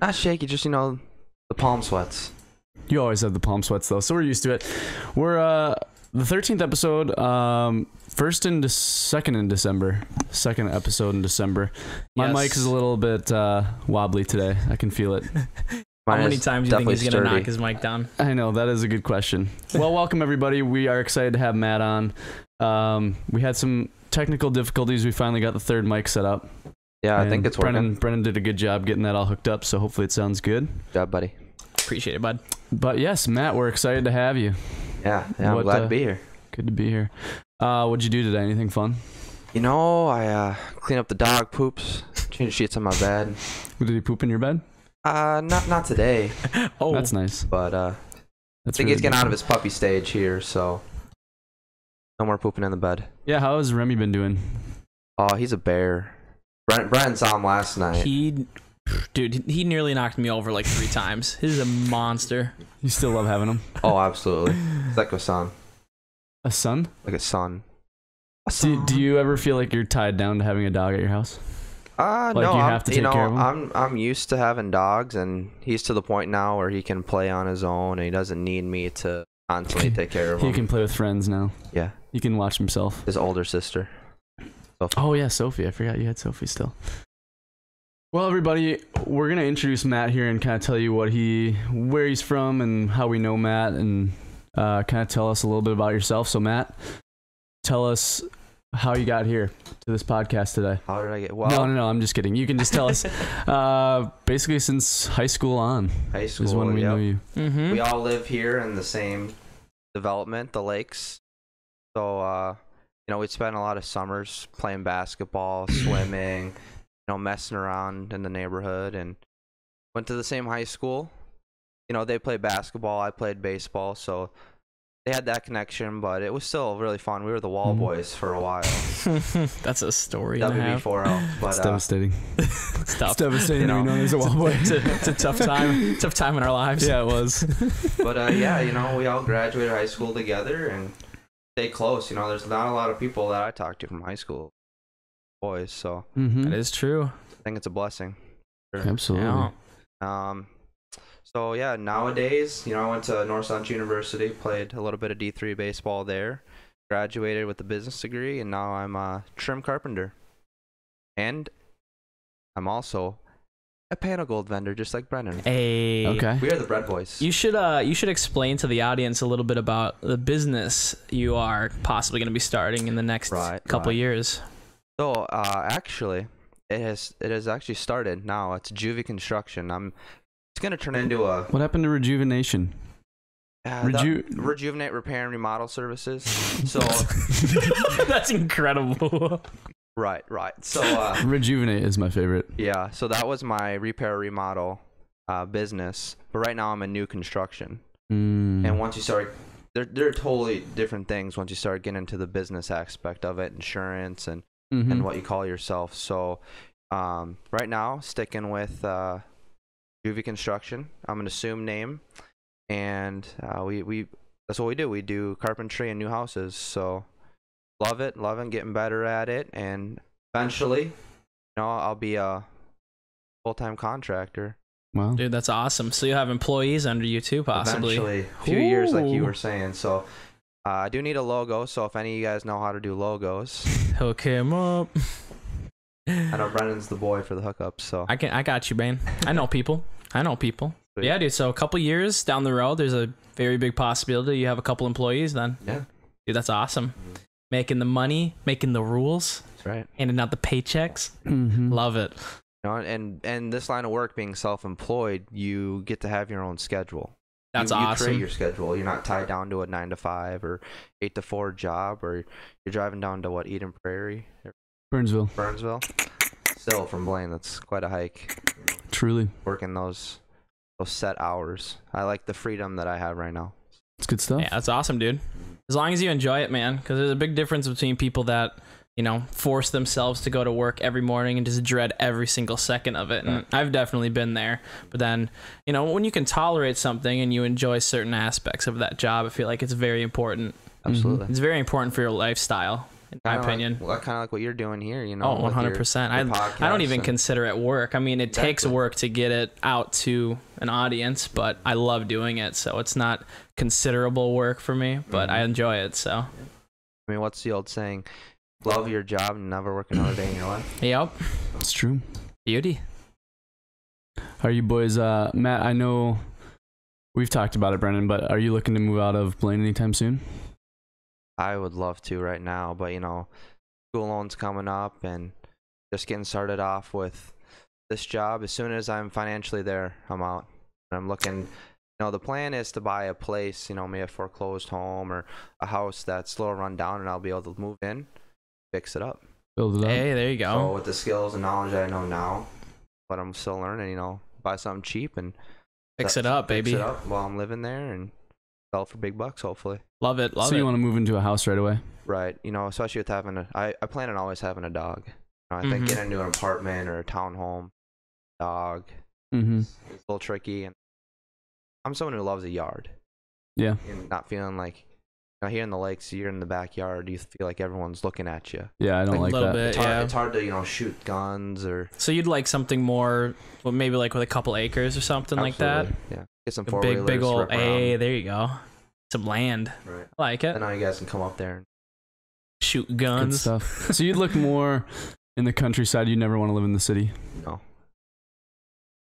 Not shaky, just, the palm sweats. You always have the palm sweats, though, so we're used to it. We're the 13th episode, second in December. Second episode in December. My mic is a little bit wobbly today. I can feel it. How many times do you think he's going to knock his mic down? I know, that is a good question. Well, welcome, everybody. We are excited to have Matt on. We had some technical difficulties. We finally got the third mic set up. Yeah, I think it's working. Brennan did a good job getting that all hooked up, so hopefully it sounds good. Good job, buddy. Appreciate it, bud. But yes, Matt, we're excited to have you. Yeah, I'm glad to be here. Good to be here. What'd you do today? Anything fun? I cleaned up the dog poops, changed sheets on my bed. Did he poop in your bed? Not today. Oh, that's nice. But I think he's getting out of his puppy stage here, so no more pooping in the bed. Yeah, how has Remy been doing? Oh, he's a bear. Brent saw him last night. He nearly knocked me over like 3 times. He's a monster. You still love having him? Oh, absolutely. It's like a son. A son? Like a son. Do you ever feel like you're tied down to having a dog at your house? No, you have to take care of him? I'm used to having dogs, and he's to the point now where he can play on his own, and he doesn't need me to constantly take care of him. He can play with friends now. Yeah. He can watch himself. His older sister. Sophie. Oh, yeah, Sophie. I forgot you had Sophie still. Well, everybody, we're going to introduce Matt here and kind of tell you where he's from and how we know Matt, and kind of tell us a little bit about yourself. So, Matt, tell us how you got here to this podcast today. How did I get? Well, no, I'm just kidding. You can just tell us. Basically, since high school on. High school is when we know you. Mm-hmm. We all live here in the same development, the Lakes. So, we'd spend a lot of summers playing basketball, swimming, messing around in the neighborhood, and went to the same high school. They played basketball, I played baseball, so they had that connection, but it was still really fun. We were the Wall Boys for a while. That's a story. WB4L. But, it's devastating. It's tough. It's devastating to be known as a Wall Boy. It's a tough time. Tough time in our lives. Yeah, it was. But we all graduated high school together and stay close. There's not a lot of people that I talk to from high school, boys. So That is true. I think it's a blessing. Sure. Absolutely. Yeah. So yeah, nowadays, I went to North Central University, played a little bit of D3 baseball there, graduated with a business degree, and now I'm a trim carpenter. And I'm also a panel gold vendor, just like Brennan. Hey. Okay. We are the bread boys. You should explain to the audience a little bit about the business you are possibly going to be starting in the next couple of years. So actually, it has actually started now. It's Juve Construction. It's gonna turn into a. What happened to Rejuvenation? Rejuvenate, repair, and remodel services. So that's incredible. Right. So Rejuvenate is my favorite. Yeah. So that was my repair remodel business, but right now I'm in new construction. And once you start, they're totally different things. Once you start getting into the business aspect of it, insurance and what you call yourself. So right now, sticking with Juve Construction. I'm an assumed name, and we that's what we do. We do carpentry and new houses. So loving getting better at it, and eventually, I'll be a full-time contractor. Wow, dude, that's awesome. So you have employees under you too, possibly. Eventually, a few years, like you were saying. So I do need a logo. So if any of you guys know how to do logos, hook him up. I know Brennan's the boy for the hookups, so I got you, man. I know people. Sweet. Yeah, dude. So a couple years down the road, there's a very big possibility you have a couple employees then. Yeah. Dude, that's awesome. Making the money, making the rules. That's right. Handing out the paychecks. Love it. And this line of work, being self-employed, you get to have your own schedule. That's you awesome. create your schedule. You're not tied down to a 9 to 5 or 8 to 4 job, or you're driving down to Eden Prairie. Burnsville. Still from Blaine, that's quite a hike. Truly. Working those set hours. I like the freedom that I have right now. It's good stuff. Yeah, that's awesome, dude. As long as you enjoy it, man, because there's a big difference between people that, force themselves to go to work every morning and just dread every single second of it. And I've definitely been there. But then, when you can tolerate something and you enjoy certain aspects of that job, I feel like it's very important. Absolutely. It's very important for your lifestyle. in my opinion. Kind of like what you're doing here, you know. Oh, 100%. I don't even consider it work. I mean, it takes work to get it out to an audience, but I love doing it, so it's not considerable work for me, but I enjoy it, so. I mean, what's the old saying? Love your job and never work another day in your life. Yep. It's true. Beauty. How are you boys? Matt, I know we've talked about it, Brennan, but are you looking to move out of Blaine anytime soon? I would love to right now, but you know, school loans coming up and just getting started off with this job. As soon as I'm financially there, I'm out. And I'm looking, you know, the plan is to buy a place, you know, maybe a foreclosed home or a house that's a little run down, and I'll be able to move in, fix it up. Build it up. Hey, there you go. So with the skills and knowledge I know now, but I'm still learning, you know, buy something cheap and fix it up, baby. Fix it up while I'm living there and sell for big bucks, hopefully. Love it. Love it. So you want to move into a house right away? Right. You know, especially with having I plan on always having a dog. You know, I think getting into an apartment or a townhome, dog, it's a little tricky. And I'm someone who loves a yard. Yeah. And not feeling like, you know, here in the lakes, you're in the backyard, you feel like everyone's looking at you. Yeah, I don't like that. Bit, it's hard to, you know, shoot guns or. So you'd like something more, well, maybe like with a couple acres or something like that? Yeah. Get some big old, hey, there you go. Some land. Right. I like it. And now you guys can come up there and shoot guns. Good stuff. So you'd look more in the countryside. You never want to live in the city. No.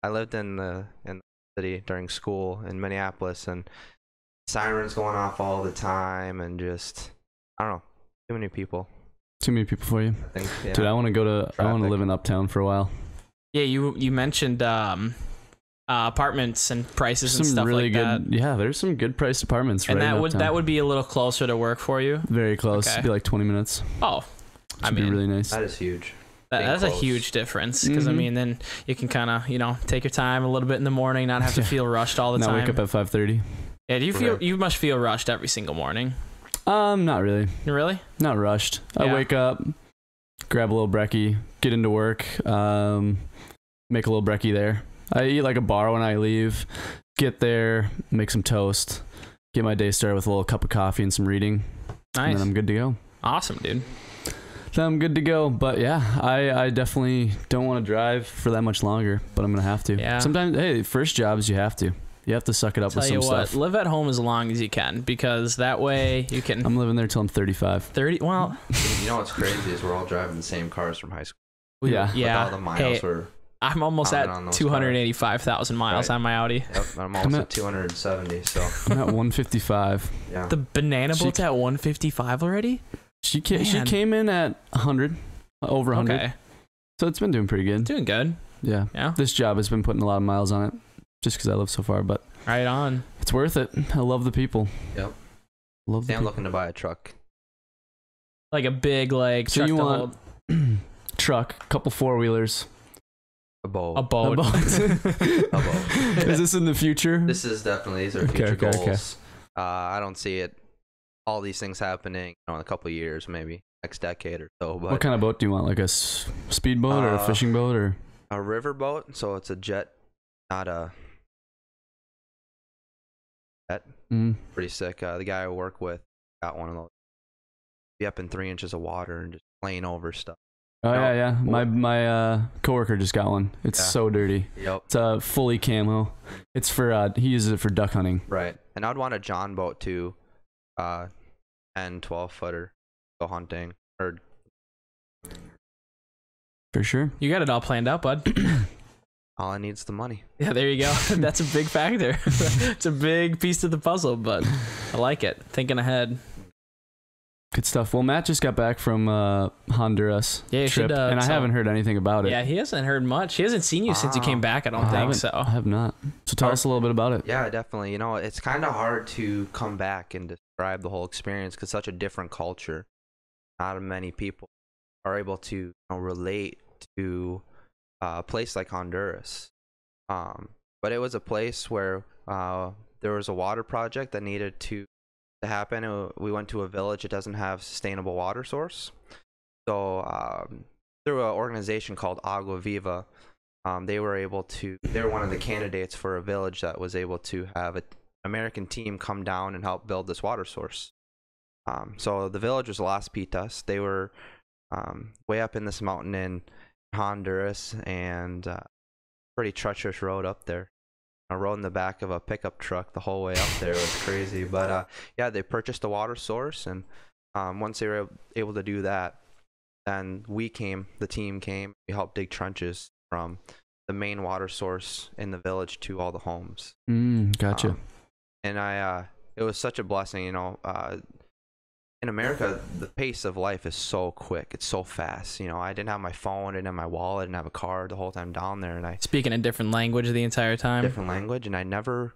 I lived in the city during school in Minneapolis, and sirens going off all the time, and just I don't know, too many people. Too many people for you. I think, yeah. Dude, I want to live in Uptown for a while. Yeah, you mentioned apartments and prices and stuff really like good, that. Yeah, there's some good priced apartments. And right that would be a little closer to work for you. Very close. Okay. It'd be like 20 minutes. Oh, I mean, mean, be really nice. That is huge. That's a huge difference because I mean, then you can kind of, you know, take your time a little bit in the morning, not have to feel rushed all the time. Not wake up at 5:30. Yeah, you must feel rushed every single morning? Not really. Really? Not rushed. Yeah. I wake up, grab a little brekkie, get into work, make a little brekkie there. I eat like a bar when I leave, get there, make some toast, get my day started with a little cup of coffee and some reading. Nice. And then I'm good to go. Awesome, dude. Then I'm good to go. But yeah, I definitely don't want to drive for that much longer, but I'm going to have to. Yeah. Sometimes, hey, first jobs, you have to. You have to suck it up with some stuff. Live at home as long as you can, because that way you can. I'm living there till I'm 35. 30. Well, you know what's crazy is we're all driving the same cars from high school. Yeah. Yeah. With all the miles we're. I'm almost at 285,000 miles on my Audi. Yep, I'm almost at 270. So I'm at 155. Yeah. The banana boat's at 155 already. She came in at 100, over 100. Okay. So it's been doing pretty good. Doing good. Yeah. Yeah. This job has been putting a lot of miles on it, just because I live so far. But right on. It's worth it. I love the people. Yep. I'm looking to buy a truck. Like a big truck. So you want truck, couple 4-wheelers. A boat. A boat. A boat. Is this in the future? These are future goals. I don't see all these things happening in a couple of years, maybe next decade or so. But what kind of boat do you want? Like a speedboat or a fishing boat or a river boat? So it's a jet, not a jet. Pretty sick. The guy I work with got one of those. Be up in 3 inches of water and just playing over stuff. Oh yeah. My coworker just got one. It's so dirty. Yep. It's a fully camo. It's for he uses it for duck hunting. Right. And I'd want a John boat too. 10, 12 footer. Go hunting or. For sure. You got it all planned out, bud. All I need is the money. Yeah, there you go. That's a big factor. It's a big piece to the puzzle, but I like it. Thinking ahead. Good stuff. Well, Matt just got back from Honduras trip, and I haven't heard anything about it. Yeah, he hasn't heard much. He hasn't seen you since you came back, I don't think so. I have not. So tell us a little bit about it. Yeah, definitely. It's kind of hard to come back and describe the whole experience because such a different culture. Not many people are able to relate to a place like Honduras. But it was a place where there was a water project that needed to happen. We went to a village that doesn't have sustainable water source. So through an organization called Agua Viva, they were one of the candidates for a village that was able to have an American team come down and help build this water source. So the village was Las Pitas. They were way up in this mountain in Honduras, and pretty treacherous road up there. I rode in the back of a pickup truck the whole way up there. It was crazy. But yeah, they purchased a water source, and once they were able to do that, then the team came. We helped dig trenches from the main water source in the village to all the homes. Gotcha. And it was such a blessing, you know. In America, the pace of life is so quick. It's so fast. You know, I didn't have my phone, I didn't have my wallet, I didn't have a car the whole time down there, and I speaking a different language the entire time. Different language, and I never,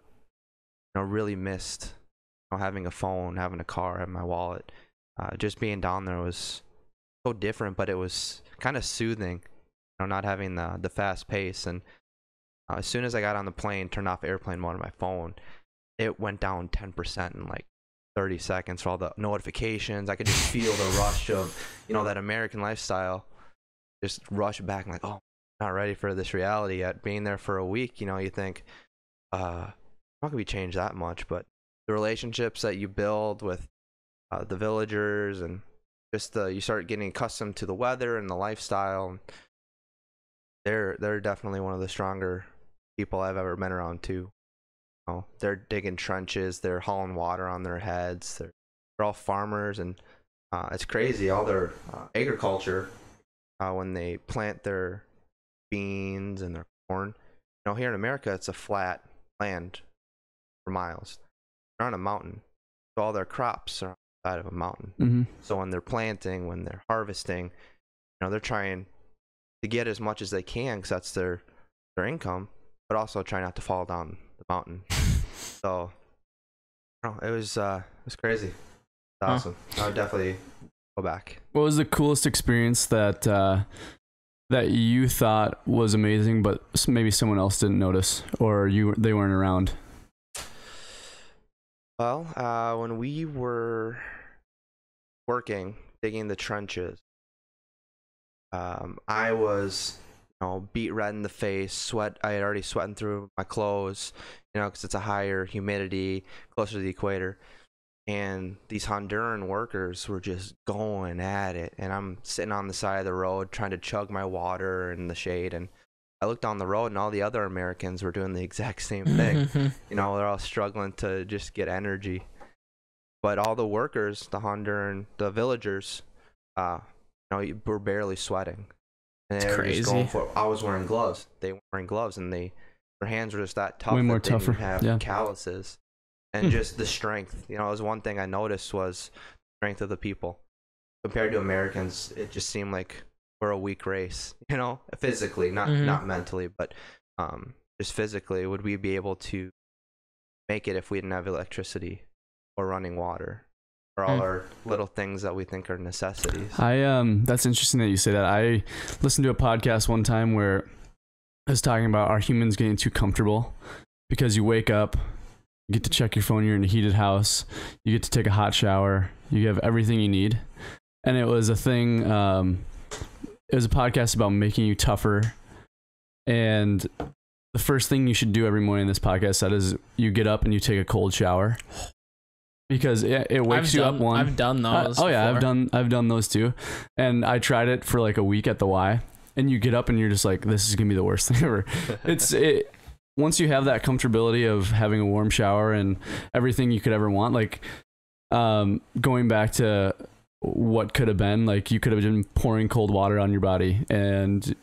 you know, really missed, you know, having a phone, having a car, having my wallet. Just being down there was so different, but it was kind of soothing. You know, not having the fast pace. And as soon as I got on the plane, turned off airplane mode on my phone, it went down 10% in like 30 seconds for all the notifications. I could just feel the rush of, you know, that American lifestyle. Just rush back and like, oh, I'm not ready for this reality yet. Being there for a week, you know, you think, how can we change that much? But the relationships that you build with the villagers, and just you start getting accustomed to the weather and the lifestyle. They're definitely one of the stronger people I've ever been around too. You know, they're digging trenches, they're hauling water on their heads. They're all farmers, and it's crazy. All their agriculture, when they plant their beans and their corn. You know, here in America, it's a flat land for miles. They're on a mountain, so all their crops are on the side of a mountain. Mm-hmm. So when they're planting, when they're harvesting, you know, they're trying to get as much as they can because that's their income, but also try not to fall down the mountain. So, you know, it was crazy. It's awesome. I would definitely go back. What was the coolest experience that that you thought was amazing, but maybe someone else didn't notice, or they weren't around? Well, when we were working, digging the trenches, I was, you know, beat red in the face, sweat. I had already sweating through my clothes, you know, because it's a higher humidity closer to the equator. And these Honduran workers were just going at it. And I'm sitting on the side of the road trying to chug my water in the shade. And I looked down the road, and all the other Americans were doing the exact same thing. You know, they're all struggling to just get energy. But all the workers, the villagers, you know, were barely sweating. And it's crazy. Just going for, I was wearing gloves. They weren't wearing gloves, and their hands were just that tough. Way more that they tougher. didn't have calluses. And just the strength. You know, it was one thing I noticed was strength of the people. Compared to Americans, it just seemed like we're a weak race. You know, physically, not mentally, but just physically. Would we be able to make it if we didn't have electricity or running water? Or all our little things that we think are necessities. That's interesting that you say that. I listened to a podcast one time where it was talking about, are humans getting too comfortable? Because you wake up, you get to check your phone, you're in a heated house, you get to take a hot shower, you have everything you need. And it was a thing, it was a podcast about making you tougher. And the first thing you should do every morning, this podcast said, is you get up and you take a cold shower. Because it wakes you up. I've done those. Yeah, I've done those too, and I tried it for like a week at the Y. And you get up and you're just like, this is gonna be the worst thing ever. Once you have that comfortability of having a warm shower and everything you could ever want, like going back to what could have been, like you could have been pouring cold water on your body, and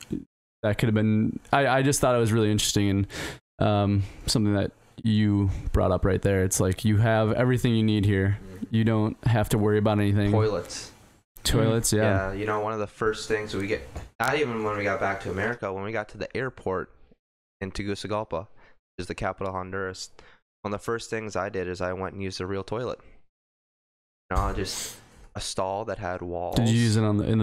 that could have been. I just thought it was really interesting, and something that you brought up right there. It's like you have everything you need here. You don't have to worry about anything. Toilets, yeah. You know, one of the first things we get, not even when we got back to America, when we got to the airport in Tegucigalpa, which is the capital of Honduras, one of the first things I did is I went and used a real toilet. You know, just a stall that had walls. Did you use it in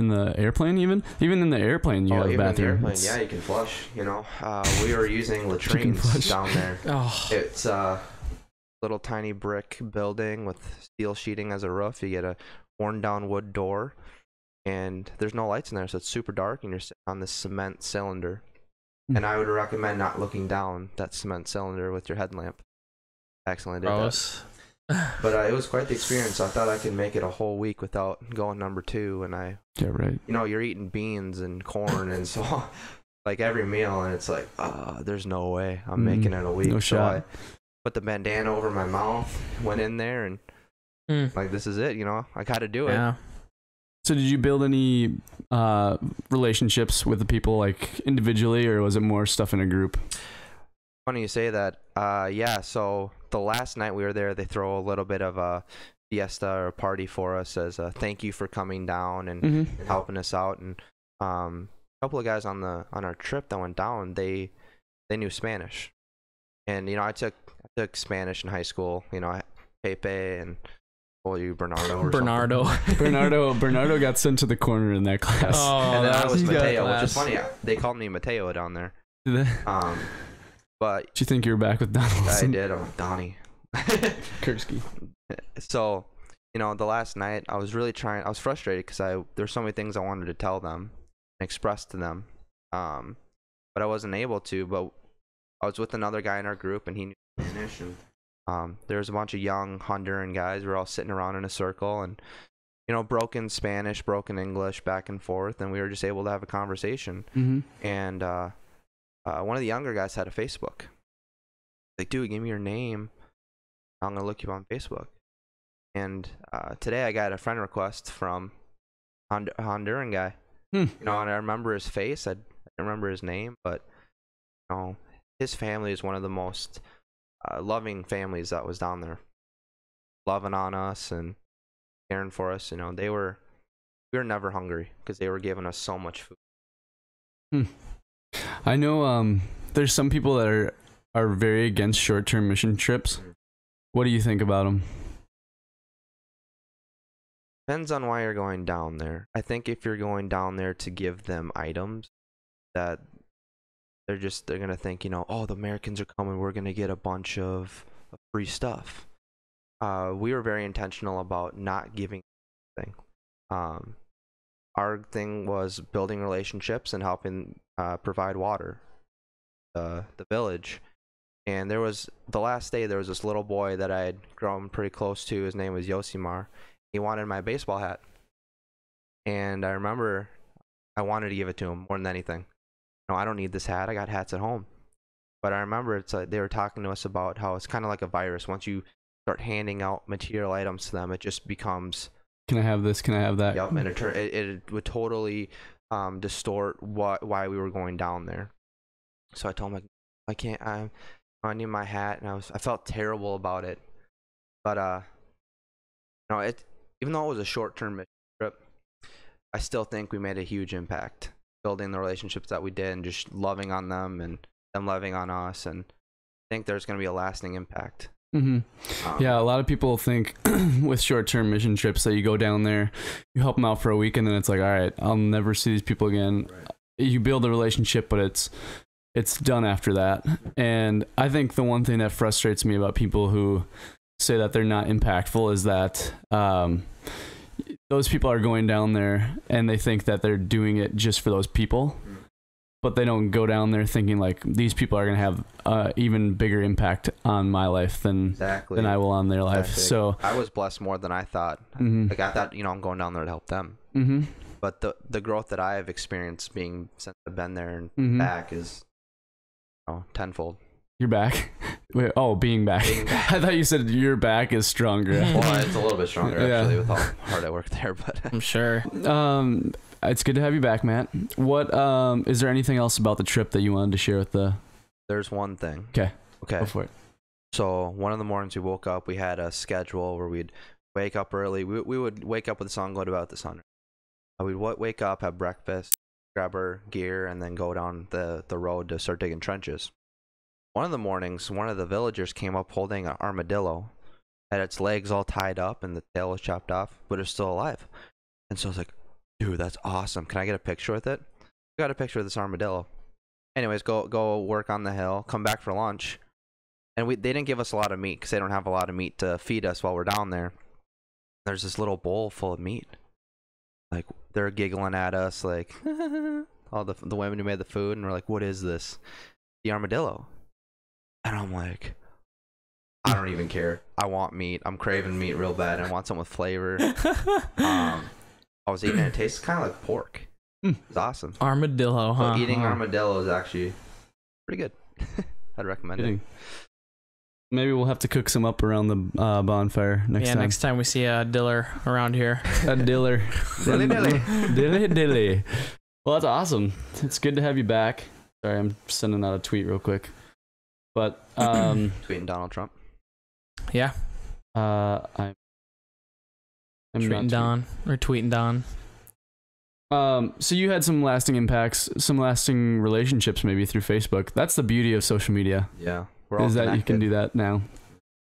the airplane? Even in the airplane, you have a bathroom. Yeah, you can flush. You know, we were using latrines down there. It's a little tiny brick building with steel sheeting as a roof. You get a worn down wood door, and there's no lights in there, so it's super dark, and you're sitting on this cement cylinder. And I would recommend not looking down that cement cylinder with your headlamp. I accidentally did that. But it was quite the experience. I thought I could make it a whole week without going number 2, and yeah, right. you're eating beans and corn and so like every meal, and it's like, there's no way I'm making it a week. No so shot. I put the bandana over my mouth, went in there, and like, this is it. I got to do it. Yeah. So did you build any relationships with the people, like individually, or was it more stuff in a group? Funny you say that. Yeah, so the last night we were there, they throw a little bit of a fiesta or party for us as a thank you for coming down and helping us out. And a couple of guys on our trip that went down, they knew Spanish. And I took Spanish in high school. Pepe and Bernardo or something. Bernardo got sent to the corner in that class. And then I was Mateo, which is funny. They called me Mateo down there. But did you think you were back with Donaldson? I did. I'm Donnie. Kursky. So, the last night I was really trying. I was frustrated because there's so many things I wanted to tell them and express to them, but I wasn't able to. But I was with another guy in our group, and he knew Spanish, and there was a bunch of young Honduran guys. We were all sitting around in a circle, and broken Spanish, broken English, back and forth, and we were just able to have a conversation. And one of the younger guys had a Facebook. Like, dude, give me your name. I'm gonna look you up on Facebook. And today I got a friend request from a Honduran guy. And I remember his face. I didn't remember his name, but his family is one of the most loving families that was down there, loving on us and caring for us. We were never hungry because they were giving us so much food. I know there's some people that are very against short-term mission trips. What do you think about them? Depends on why you're going down there. I think if you're going down there to give them items, that they're gonna think, the Americans are coming, we're gonna get a bunch of free stuff. We were very intentional about not giving anything. Our thing was building relationships and helping provide water, the village. And there was the last day, there was this little boy that I had grown pretty close to. His name was Yosimar. He wanted my baseball hat, and I remember I wanted to give it to him more than anything. I don't need this hat. I got hats at home. But I remember it's like they were talking to us about how it's kind of like a virus. Once you start handing out material items to them, it just becomes, can I have this? Can I have that? Yep, and it would totally distort why we were going down there. So I told him, like, I need my hat, and I felt terrible about it. But even though it was a short-term mission trip, I still think we made a huge impact building the relationships that we did and just loving on them and them loving on us, and I think there's going to be a lasting impact. Yeah, a lot of people think with short-term mission trips that you go down there, you help them out for a week, and then it's like, all right, I'll never see these people again. Right. You build a relationship, but it's done after that. And I think the one thing that frustrates me about people who say that they're not impactful is that those people are going down there and they think that they're doing it just for those people, but they don't go down there thinking like, these people are going to have even bigger impact on my life than I will on their life. So I was blessed more than I thought. Like, I thought, I'm going down there to help them. But the growth that I have experienced being since I've been there and back is tenfold. You're back? Wait, being back. I thought you said your back is stronger. Well, it's a little bit stronger actually with how hard I work there, but I'm sure. It's good to have you back, Matt. What is there anything else about the trip that you wanted to share with the? There's one thing. Okay. Go for it. So one of the mornings we woke up, we had a schedule where we'd wake up early. We would wake up with the sun, go to about the sun. We'd wake up, have breakfast, grab our gear, and then go down the road to start digging trenches. One of the mornings, one of the villagers came up holding an armadillo, had its legs all tied up and the tail was chopped off, but it's still alive. And so I was like, dude, that's awesome. Can I get a picture with it? I got a picture of this armadillo. Anyways, go work on the hill, come back for lunch. And they didn't give us a lot of meat because they don't have a lot of meat to feed us while we're down there. There's this little bowl full of meat. Like, they're giggling at us, like, all the women who made the food, and we're like, what is this? The armadillo. And I'm like, I don't even care. I want meat. I'm craving meat real bad. I want something with flavor. I was eating it. It tastes kind of like pork. It's awesome. Armadillo, huh? So eating armadillo is actually pretty good. I'd recommend it. Maybe we'll have to cook some up around the bonfire next time. Yeah, next time we see a diller around here. A diller. Dilly. Well, that's awesome. It's good to have you back. Sorry, I'm sending out a tweet real quick. But tweeting Donald Trump. Yeah. I'm tweeting Don or tweeting Don. So you had some lasting impacts, some lasting relationships maybe through Facebook. That's the beauty of social media. Yeah. We're all is that connected. You can do that now.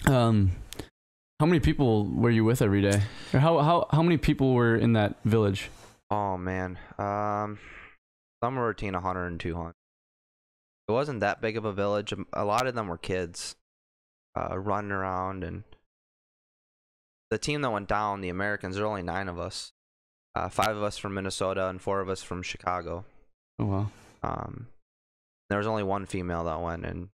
How many people were you with every day? Or how many people were in that village? Oh man. Somewhere between 100 and 200. It wasn't that big of a village. A lot of them were kids running around, and the team that went down, the Americans, there were only 9 of us. 5 of us from Minnesota and 4 of us from Chicago. Oh wow. There was only 1 female that went, and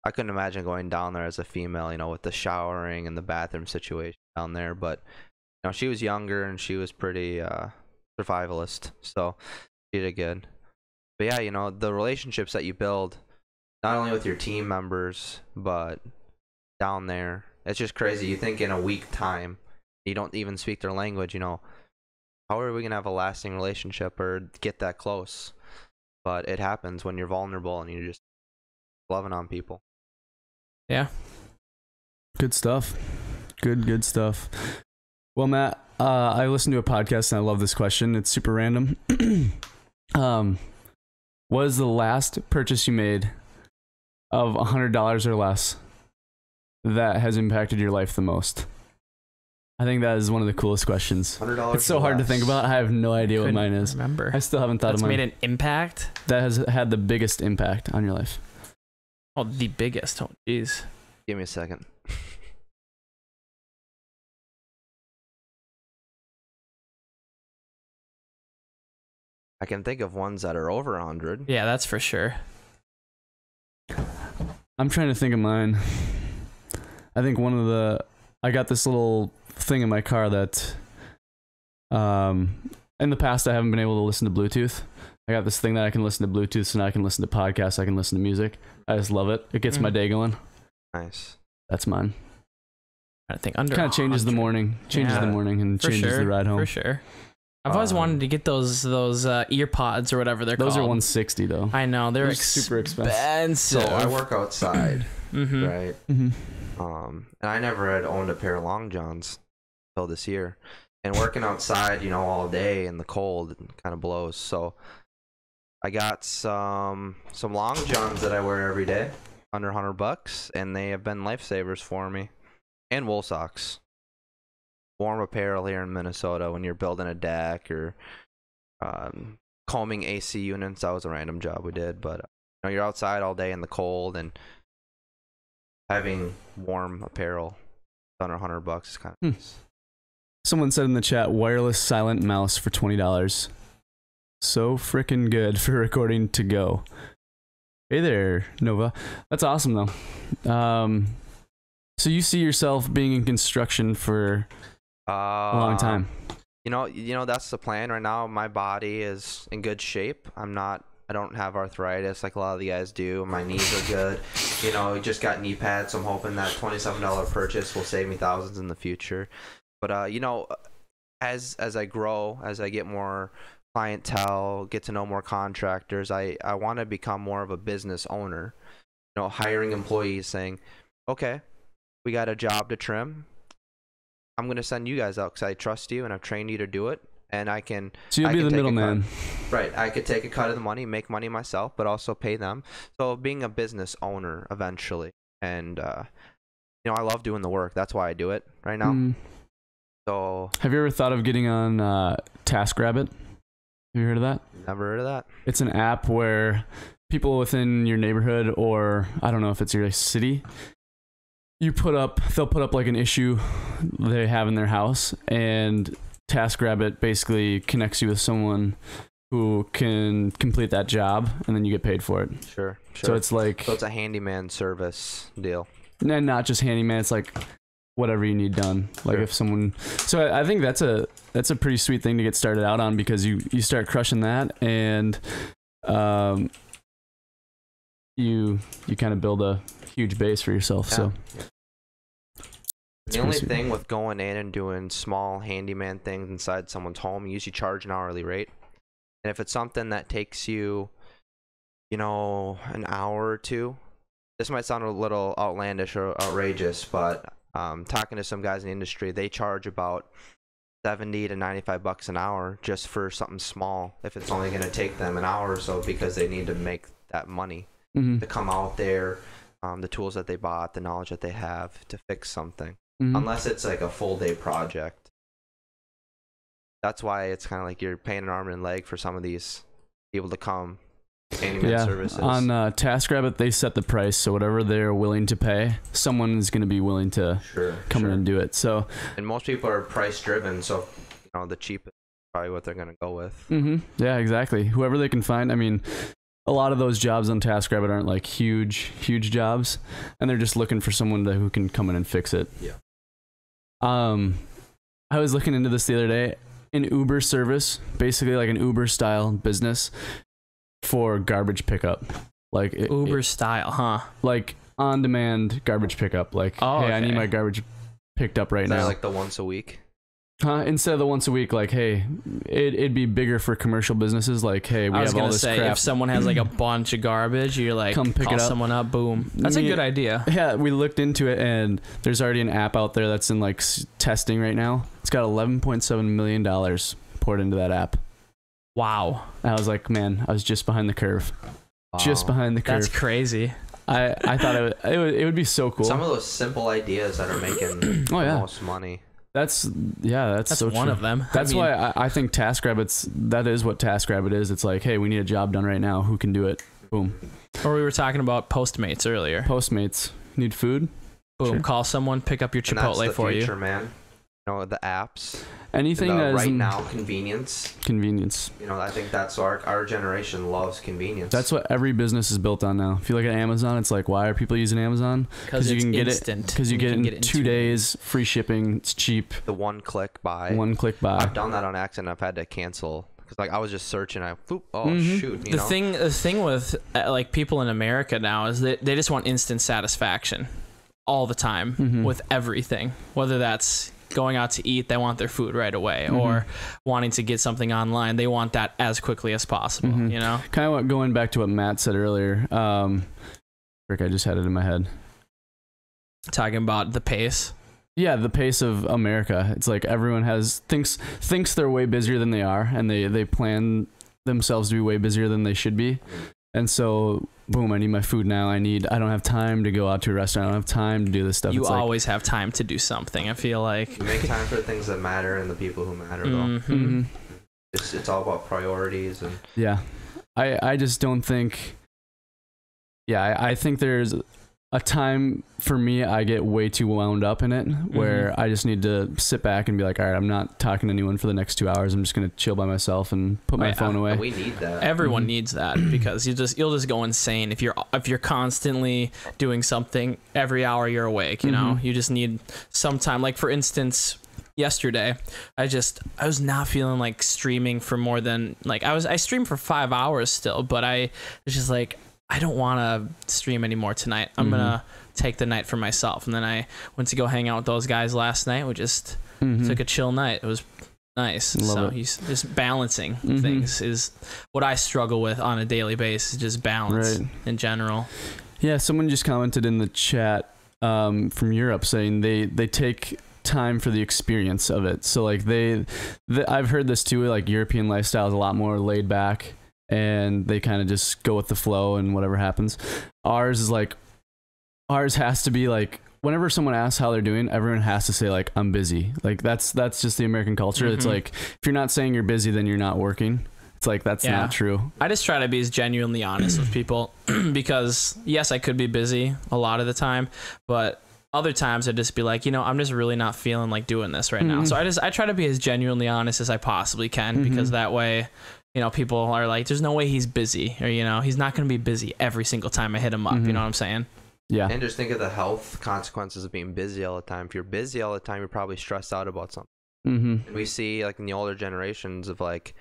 I couldn't imagine going down there as a female, with the showering and the bathroom situation down there. But she was younger and she was pretty survivalist, so she did good. But yeah, the relationships that you build, not only with your team members, but down there, it's just crazy. You think in a week time, you don't even speak their language, how are we gonna have a lasting relationship or get that close? But it happens when you're vulnerable and you're just loving on people. Yeah. Good stuff. Good stuff. Well, Matt, I listened to a podcast and I love this question. It's super random. What is the last purchase you made of $100 or less that has impacted your life the most? I think that is one of the coolest questions. $100. It's so hard to think about. I have no idea what mine is. Remember. I still haven't thought of mine. That's made an impact? That has had the biggest impact on your life. Oh, the biggest. Oh, jeez. Give me a second. I can think of ones that are over 100. Yeah, that's for sure. I'm trying to think of mine. I think I got this little thing in my car that, in the past I haven't been able to listen to Bluetooth. I got this thing that I can listen to Bluetooth, so now I can listen to podcasts, I can listen to music. I just love it. It gets my day going. Nice. That's mine. I think under kind of changes the morning, and changes the ride home. For sure. I've always wanted to get those ear pods or whatever they're called. Those are $160 though. I know they're super expensive. So I work outside, right? Mm-hmm. And I never had owned a pair of long johns until this year. And working outside, all day in the cold, it kind of blows. So I got some long johns that I wear every day, under $100, and they have been lifesavers for me. And wool socks. Warm apparel here in Minnesota when you're building a deck or combing AC units. That was a random job we did, but you're outside all day in the cold, and having warm apparel under $100 is kind of nice. Someone said in the chat, wireless silent mouse for $20. So freaking good for recording to go. Hey there, Nova. That's awesome though. So you see yourself being in construction for a long time? That's the plan right now. My body is in good shape. I don't have arthritis like a lot of the guys do. My knees are good. Just got knee pads, so I'm hoping that $27 purchase will save me thousands in the future. But as I grow, as I get more clientele, get to know more contractors, I want to become more of a business owner. Hiring employees, saying, okay, we got a job to trim. I'm going to send you guys out because I trust you and I've trained you to do it. And I can... So you'll be the middleman. Right. I could take a cut of the money, make money myself, but also pay them. So being a business owner eventually. And, I love doing the work. That's why I do it right now. So... Have you ever thought of getting on TaskRabbit? Have you heard of that? Never heard of that. It's an app where people within your neighborhood, or I don't know if it's your city, they'll put up like an issue they have in their house, and TaskRabbit basically connects you with someone who can complete that job, and then you get paid for it. Sure. So it's like... So it's a handyman service deal. and not just handyman. It's like whatever you need done. Like if someone, so I think that's a pretty sweet thing to get started out on, because you start crushing that, and you kind of build a huge base for yourself. Yeah. So the only thing with going in and doing small handyman things inside someone's home, you usually charge an hourly rate. And if it's something that takes you, you know, an hour or two, this might sound a little outlandish or outrageous, but talking to some guys in the industry, they charge about $70 to $95 an hour just for something small, if it's only going to take them an hour or so, because they need to make that money to come out there, the tools that they bought, the knowledge that they have to fix something. Unless it's like a full day project. That's why it's kind of like you're paying an arm and a leg for some of these people to come. Services. On TaskRabbit, they set the price, so whatever they're willing to pay, someone is going to be willing to come in and do it. So, and most people are price driven, so you know the cheapest is probably what they're going to go with. Yeah, exactly. Whoever they can find. I mean, a lot of those jobs on TaskRabbit aren't like huge jobs, and they're just looking for someone who can come in and fix it. Yeah. I was looking into this the other day. An Uber service, basically like an Uber style business for garbage pickup, like Uber style, huh? Like on demand garbage pickup. Like, hey, I need my garbage picked up right now. Like the once a week. Instead of the once a week, like, hey, it'd be bigger for commercial businesses. Like, hey, we have all this crap. If someone has like a bunch of garbage, you're like, come pick call it up. someone up, boom. That's a good idea. Yeah, we looked into it, and there's already an app out there that's in like testing right now. It's got $11.7 million poured into that app. Wow. I was like, man, I was just behind the curve. Wow. Just behind the curve. That's crazy. I thought it would be so cool. Some of those simple ideas that are making the most money. That's so one true. Of them. That's why I think that is what TaskRabbit is. It's like, hey, we need a job done right now. Who can do it? Boom. Or we were talking about Postmates earlier. Postmates. Need food? Boom. Call someone, pick up your Chipotle for future, you. Man. You know, the apps. Anything that right now convenience. You know, I think that's our generation loves convenience. That's what every business is built on now. If you look at Amazon, it's like, why are people using Amazon? Because you can instant. Because you get it in 2 days, free shipping, it's cheap. The one click buy. I've done that on accident. I've had to cancel because like I was just searching. Shoot. The thing with like people in America now is that they just want instant satisfaction all the time with everything, whether that's going out to eat, they want their food right away, or wanting to get something online, they want that as quickly as possible. You know, kind of going back to what Matt said earlier. Rick, I just had it in my head. Talking about the pace. Yeah, the pace of America. It's like everyone thinks they're way busier than they are, and they plan themselves to be way busier than they should be. And so, boom, I need my food now. I don't have time to go out to a restaurant. I don't have time to do this stuff. You always have time to do something, I feel like. You make time for the things that matter and the people who matter, though. It's all about priorities. And yeah. I just don't think... Yeah, I think there's a time for me, I get way too wound up in it, where I just need to sit back and be like, all right, I'm not talking to anyone for the next 2 hours. I'm just going to chill by myself and put my phone away. We need that. Everyone needs that, because you'll just go insane if you're constantly doing something every hour you're awake. You know, you just need some time. Like for instance, yesterday, I was not feeling like streaming for more than like I streamed for 5 hours still, but I was just like, I don't want to stream anymore tonight. I'm gonna take the night for myself. And then I went to go hang out with those guys last night. We just took a chill night. It was nice. So he's just balancing things is what I struggle with on a daily basis. Just balance in general. Yeah, someone just commented in the chat from Europe saying they take time for the experience of it. So like I've heard this too. Like European lifestyle is a lot more laid back, and they kind of just go with the flow and whatever happens. Ours has to be like, whenever someone asks how they're doing, everyone has to say like, I'm busy. Like that's just the American culture. It's like, if you're not saying you're busy, then you're not working. It's like, that's not true. I just try to be as genuinely honest with people because yes, I could be busy a lot of the time, but other times I'd just be like, I'm just really not feeling like doing this right now. So I try to be as genuinely honest as I possibly can, because that way, people are like, there's no way he's busy, or, he's not going to be busy every single time I hit him up. You know what I'm saying? Yeah. And just think of the health consequences of being busy all the time. If you're busy all the time, you're probably stressed out about something. And we see like in the older generations of like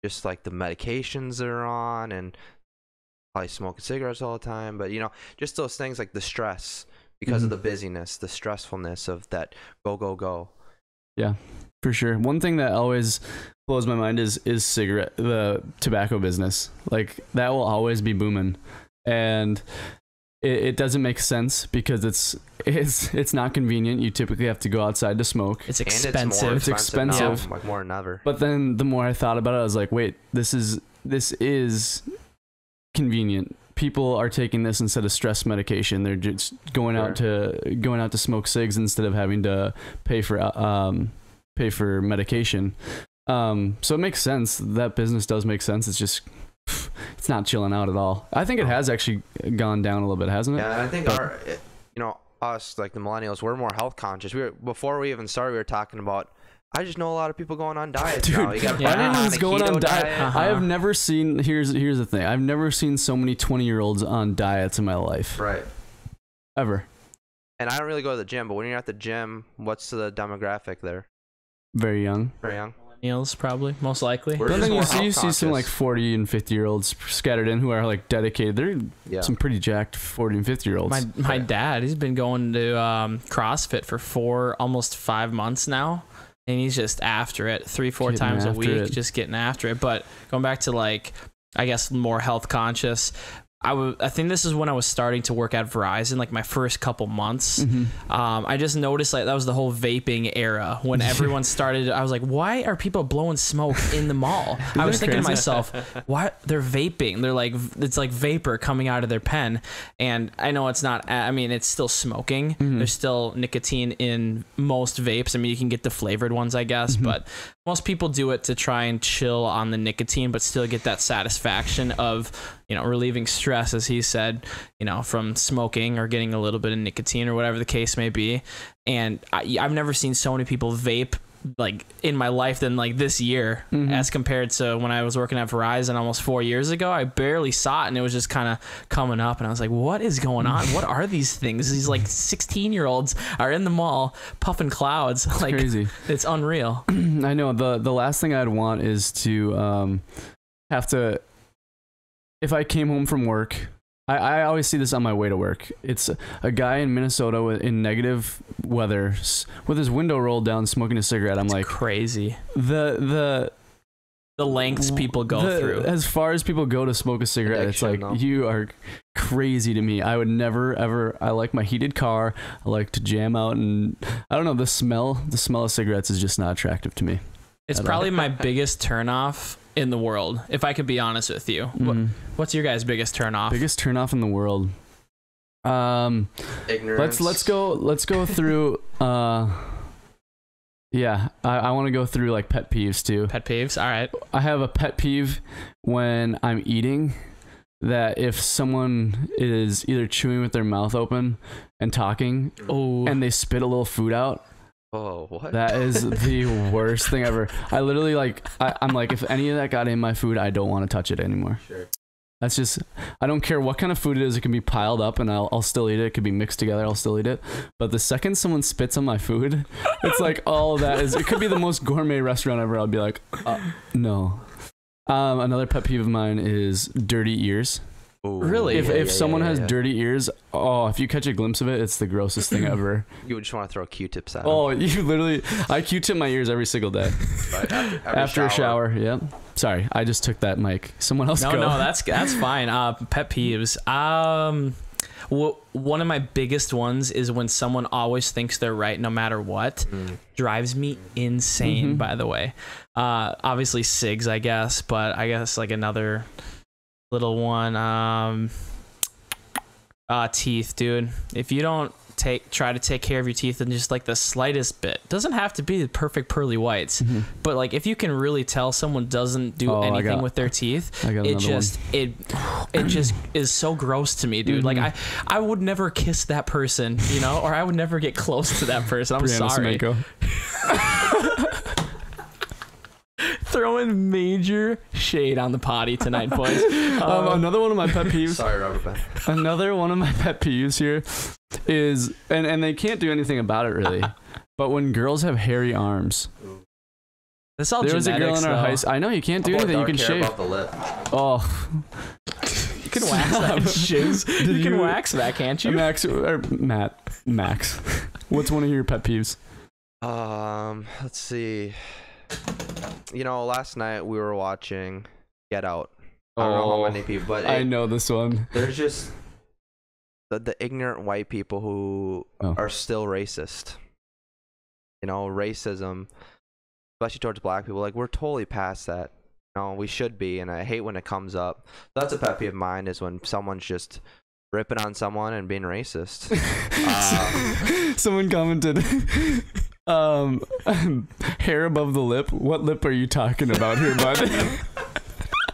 just like the medications they're on and probably smoking cigarettes all the time. But you know, just those things like the stress because of the busyness, the stressfulness of that go. Yeah, for sure. One thing that always blows my mind is the tobacco business. Like that will always be booming, and it doesn't make sense because it's not convenient. You typically have to go outside to smoke. It's And expensive. it's expensive. now, like more than ever. But then the more I thought about it, I was like, wait, this is convenient. People are taking this instead of stress medication. They're just going out to smoke cigs instead of having to pay for medication. So it makes sense. That business does make sense. It's just it's not chilling out at all. I think it has actually gone down a little bit, hasn't it? Yeah, I think us like the millennials, we're more health conscious. Before we even started, we were talking about. I just know a lot of people going on diets now. You got everyone's going on diet. I have Uh-huh. never seen. Here's the thing. I've never seen so many 20-year-olds on diets in my life. Right. Ever. And I don't really go to the gym, but when you're at the gym, what's the demographic there? Very young. Very young. Millennials, probably, most likely. We're But just then more you see health some like conscious. 40 and 50-year-olds scattered in who are like dedicated. They're some pretty jacked 40 and 50-year-olds. My dad, he's been going to CrossFit for almost 5 months now, and he's just after it 3-4 times a week, just getting after it. But going back to like, I guess more health conscious. I think this is when I was starting to work at Verizon, like my first couple months. I just noticed like that was the whole vaping era when everyone started. I was like, why are people blowing smoke in the mall? I was thinking to myself, why they're vaping? They're like, it's like vapor coming out of their pen. And I know it's not, I mean, it's still smoking. There's still nicotine in most vapes. I mean, you can get the flavored ones, I guess, but most people do it to try and chill on the nicotine, but still get that satisfaction of, you know, relieving stress, as he said, you know, from smoking or getting a little bit of nicotine or whatever the case may be. And I've never seen so many people vape like in my life than like this year as compared to when I was working at Verizon almost 4 years ago. I barely saw it, and it was just kind of coming up, and I was like, what is going on? What are these things? These like 16-year-olds are in the mall puffing clouds. It's like crazy. It's unreal. I know. The last thing I'd want is to have to, if I came home from work, I always see this on my way to work. It's a guy in Minnesota in negative weather with his window rolled down smoking a cigarette. I'm like, crazy. The lengths people go through. As far as people go to smoke a cigarette, Addiction, it's like, you are crazy to me. I would never, ever, I like my heated car. I like to jam out, and I don't know, the smell of cigarettes is just not attractive to me. It's probably my biggest turnoff in the world, if I could be honest with you. What's your guys' biggest turnoff? Biggest turnoff in the world. Ignorance. Let's go through. Yeah, I want to go through like pet peeves too. Pet peeves. All right. I have a pet peeve when I'm eating, that if someone is either chewing with their mouth open and talking, and they spit a little food out. Oh, what? That is the worst thing ever. I literally I'm like, if any of that got in my food, I don't want to touch it anymore. Sure. That's just, I don't care what kind of food it is. It can be piled up and I'll still eat it. It could be mixed together. I'll still eat it. But the second someone spits on my food, it's like all of that is, it could be the most gourmet restaurant ever. I'll be like, no. Another pet peeve of mine is dirty ears. Ooh. Really? If someone has dirty ears, if you catch a glimpse of it, it's the grossest thing ever. You would just want to throw Q-tips at them. Oh, you literally, I Q-tip my ears every single day. Right, After a shower. Yep. Sorry, I just took that mic. Someone else go. No, that's fine. Pet peeves. One of my biggest ones is when someone always thinks they're right no matter what. Drives me insane, by the way. Obviously cigs, I guess, but I guess like another little one, teeth, dude. If you don't try to take care of your teeth in just like the slightest bit, doesn't have to be the perfect pearly whites, but like if you can really tell someone doesn't do anything with their teeth, it just is so gross to me, dude. Like I would never kiss that person, you know, or I would never get close to that person. I'm sorry. Throwing major shade on the potty tonight, boys. Another one of my pet peeves. Sorry, Rubber Band. Another one of my pet peeves here is, and they can't do anything about it really, but when girls have hairy arms. That's all there was a girl in our high school. school. I know you can't do anything. You can shave. About the lip. Oh, You can wax that shiz. You can wax that, can't you? Max or Max. What's one of your pet peeves? Let's see. You know, last night we were watching Get Out. I don't know how many people, but I know this one. There's just the ignorant white people who are still racist. You know, racism, especially towards black people. Like, we're totally past that. You know, we should be, and I hate when it comes up. That's a pet peeve of mine, is when someone's just ripping on someone and being racist. Someone commented, hair above the lip. What lip are you talking about here, bud?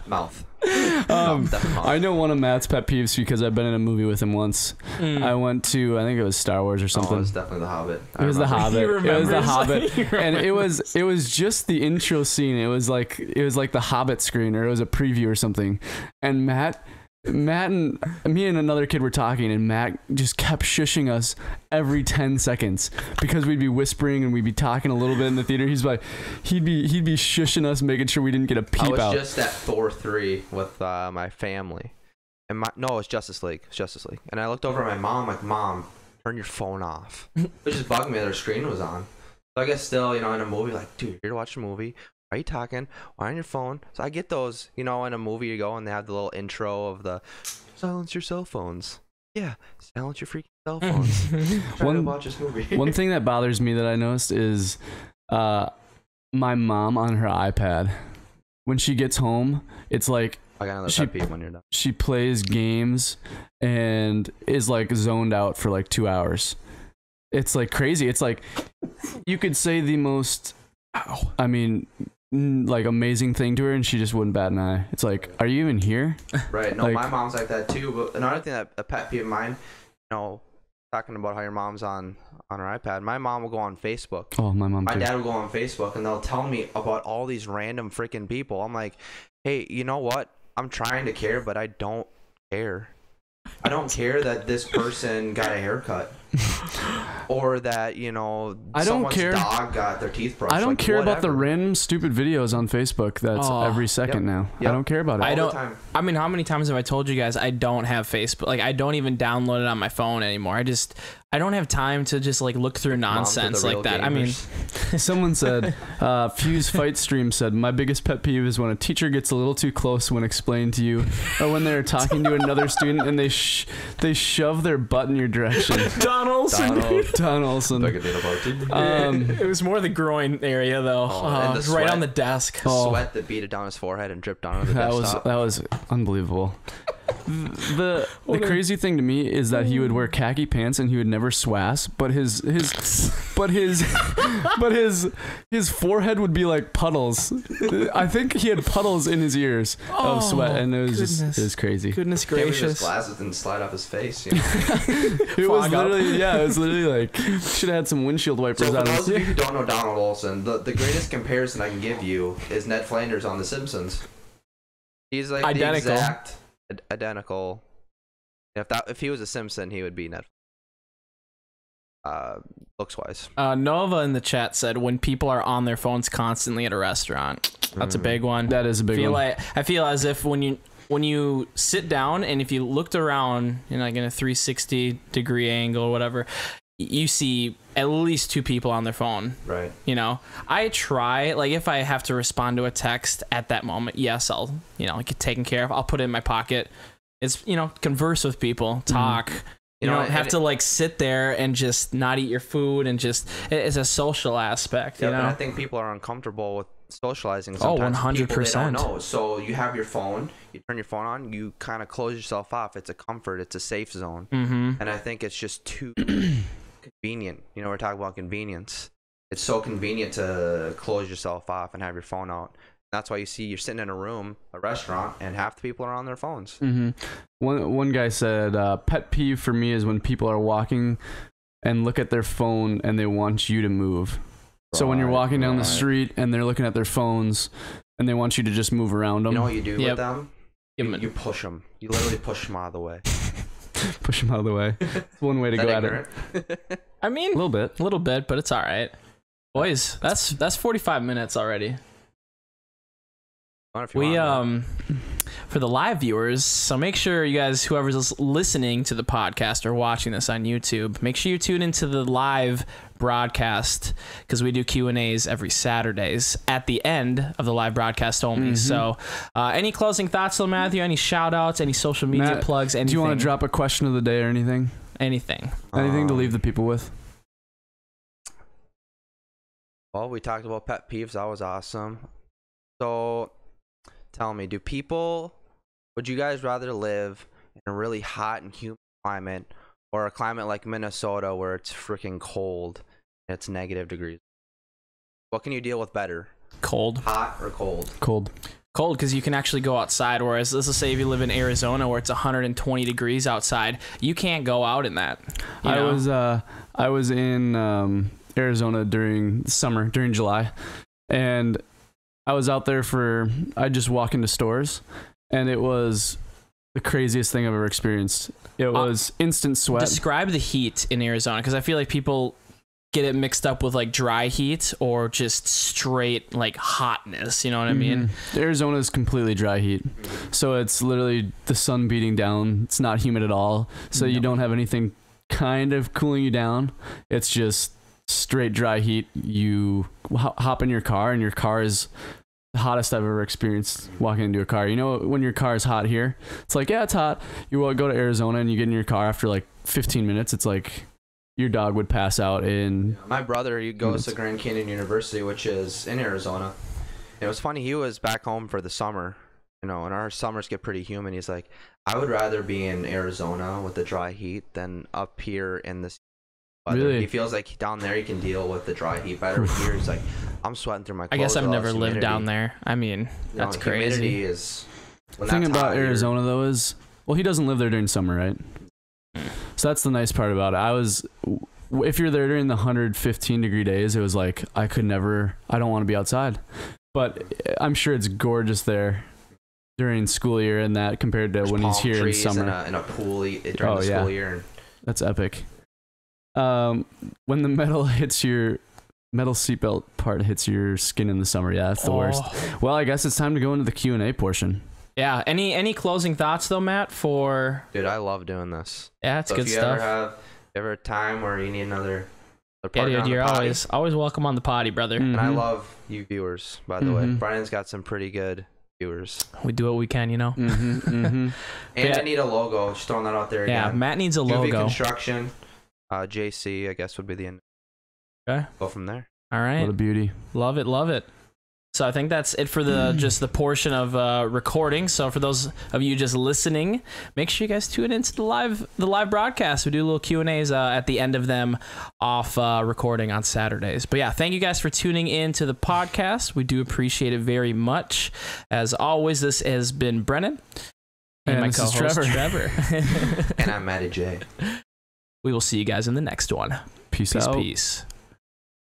Mouth. I know one of Matt's pet peeves because I've been in a movie with him once. I went to, I think it was Star Wars or something. Oh, it was definitely The Hobbit. It was The Hobbit. It was The Hobbit, and it remembers. was just the intro scene. It was like the Hobbit screen, or it was a preview or something. And Matt and me and another kid were talking, and Matt just kept shushing us every 10 seconds because we'd be whispering and we'd be talking a little bit in the theater. He's like, he'd be shushing us, making sure we didn't get a peep out. I was just at Thor 3 with my family, and no, it's Justice League. It's Justice League. And I looked over at my mom, like, Mom, turn your phone off. It just bugged me that her screen was on. So I guess still, you know, in a movie, like, dude, you're here to watch a movie. Why are you talking? Why on your phone? So I get those, you know, in a movie you go and they have the little intro of the silence your cell phones. Yeah, silence your freaking cell phones. Trying to watch this movie. One thing that bothers me that I noticed is my mom on her iPad. When she gets home, it's like I got another pet peeve when you're done. She plays games and is like zoned out for like 2 hours. It's like crazy. It's like you could say the most, like amazing thing to her and she just wouldn't bat an eye. It's like, are you even here? Right. No, like, my mom's like that too. But another thing that a pet peeve of mine, you know, talking about how your mom's on her iPad. My mom will go on Facebook. Oh, my mom. My dad will go on Facebook and they'll tell me about all these random freaking people. I'm like, hey, you know what? I'm trying to care, but I don't care. I don't care that this person got a haircut. Or that, you know, someone's dog got their teeth brushed. I don't care about the random stupid videos on Facebook that's every second now. I don't care about it. I mean, how many times have I told you guys I don't have Facebook? Like, I don't even download it on my phone anymore. I don't have time to just like look through nonsense like that. Gamers. I mean, someone said, Fuse Fight Stream said, my biggest pet peeve is when a teacher gets a little too close when explaining to you, or when they're talking to another student and they shove their butt in your direction. Don Olson. It was more the groin area though. Right on the desk. Sweat that beat it down his forehead and dripped onto the desktop. That was unbelievable. The crazy thing to me is that he would wear khaki pants and he would never swass, but his forehead would be like puddles. I think he had puddles in his ears of sweat, and it was crazy. Goodness gracious! His glasses didn't slide off his face. You know? It was literally like should have had some windshield wipers on. For those of you who don't know Donald Olson, the greatest comparison I can give you is Ned Flanders on The Simpsons. He's like identical. The exact identical. If he was a Simpson, he would be Ned. Looks wise. Nova in the chat said when people are on their phones constantly at a restaurant. That's a big one. That is a big one. I feel as if when you sit down and if you looked around in like in a 360 degree angle or whatever, you see at least two people on their phone. Right. You know, I try, like, if I have to respond to a text at that moment, yes, I'll, you know, get taken care of. I'll put it in my pocket. It's, you know, converse with people, talk. You don't have to like sit there and just not eat your food and just, it's a social aspect. Yeah, you know? and I think people are uncomfortable with socializing. Sometimes 100%. They don't know. So you have your phone, you turn your phone on, you kind of close yourself off. It's a comfort. It's a safe zone. And I think it's just too convenient. You know, we're talking about convenience. It's so convenient to close yourself off and have your phone out. That's why you see you're sitting in a room, a restaurant, and half the people are on their phones. One guy said, pet peeve for me is when people are walking and look at their phone and they want you to move. So when you're walking down the street and they're looking at their phones, and they want you to just move around them. You know what you do Yep. with them? You push them. You literally push them out of the way. Push them out of the way. It's one way to go at it. I mean, A little bit, but it's all right. Boys, that's 45 minutes already. For the live viewers, so make sure you guys, whoever's listening to the podcast or watching this on YouTube, make sure you tune into the live broadcast, because we do Q&As every Saturdays at the end of the live broadcast only. So any closing thoughts though, Matthew? Any shout outs, any social media plugs, anything? Do you want to drop a question of the day or anything? Anything To leave the people with? Well, we talked about pet peeves. That was awesome. So tell me, would you guys rather live in a really hot and humid climate, or a climate like Minnesota where it's freaking cold and it's negative degrees? What can you deal with better? Cold. Hot or cold? Cold, because you can actually go outside, whereas let's say if you live in Arizona where it's 120 degrees outside, you can't go out in that. I was in Arizona during summer, during July, and I was out there I just walk into stores, and it was the craziest thing I've ever experienced. It was instant sweat. Describe the heat in Arizona, because I feel like people get it mixed up with like dry heat or just straight like hotness. You know what I mean? Arizona is completely dry heat. So it's literally the sun beating down. It's not humid at all. So you don't have anything kind of cooling you down. It's just straight dry heat. You hop in your car, and your car is the hottest I've ever experienced walking into a car. You know, when your car is hot here, it's like, yeah, it's hot. You go to Arizona and you get in your car after like 15 minutes, it's like your dog would pass out in... My brother, he goes to Grand Canyon University, which is in Arizona. And it was funny, he was back home for the summer, and our summers get pretty humid. He's like, I would rather be in Arizona with the dry heat than up here in this weather. Really? He feels like down there he can deal with the dry heat better. Here he's like, I'm sweating through my clothes. I guess I've with all never this lived humidity. down there. I mean, that's crazy. Humidity is... The thing about Arizona, though, is... Well, he doesn't live there during summer, right? So that's the nice part about it. If you're there during the 115 degree days, it was like, I don't want to be outside. But I'm sure it's gorgeous there during school year and that, compared to when he's here in summer. In a pool during the school year. That's epic. When the metal seatbelt part hits your skin in the summer, yeah, that's the worst. Well, I guess it's time to go into the Q&A portion. Yeah. Any closing thoughts though, Matt? Dude, I love doing this. Yeah, it's good stuff. If you ever a time where you need another yeah, dude, you're always welcome on the potty, brher. And I love you viewers, by the way. Brian's got some pretty good viewers. We do what we can, you know. And I need a logo. Just throwing that out there again. Yeah, Matt needs a logo. Juve Construction, JC, I guess would be the end. Okay. Go from there. All right. What a beauty. Love it. So I think that's it for just the portion of recording. So for those of you just listening, make sure you guys tune into the live broadcast. We do little Q&As at the end of them off recording on Saturdays. But yeah, thank you guys for tuning in to the podcast. We do appreciate it very much. As always, this has been Brennan and my co-host Trevor. And I'm Mathew Juve. We will see you guys in the next one. Peace out. Peace.